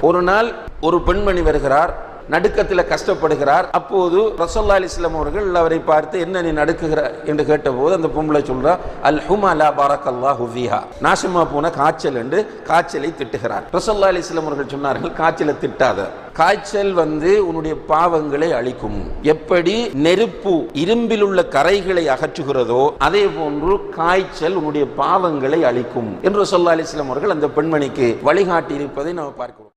ஒரு நாள் ஒரு பெண்மணி வருகிறார், நடுக்கத்தில் கஷ்டப்படுகிறார். அப்போது ரசூலுல்லாஹி அலைஹி வஸல்லம் அவர்கள் அவரை பார்த்து, என்ன நீ நடுக்குகிற என்று கேட்டபோது அந்த பொம்பளை சொல்றா, அல் ஹுமலா பரக்கல்லாஹு ஃபீஹா, நாசமா போன காய்ச்சல் என்று காய்ச்சலை திட்டுகிறார். ரசூலுல்லாஹி அலைஹி வஸல்லம் அவர்கள் சொன்னார்கள், காய்ச்சலை திட்டாத, காய்ச்சல் உன்னுடைய பாவங்களை அழிக்கும். எப்படி நெருப்பு இரும்பில் உள்ள கரைகளை அகற்றுகிறதோ அதே போன்று காய்ச்சல் உன்னுடைய பாவங்களை அழிக்கும் என்று ரசூலுல்லாஹி அலைஹி வஸல்லம் அவர்கள் அந்த பெண்மணிக்கு வழிகாட்டி இருப்பதை நாம் பார்க்கிறோம்.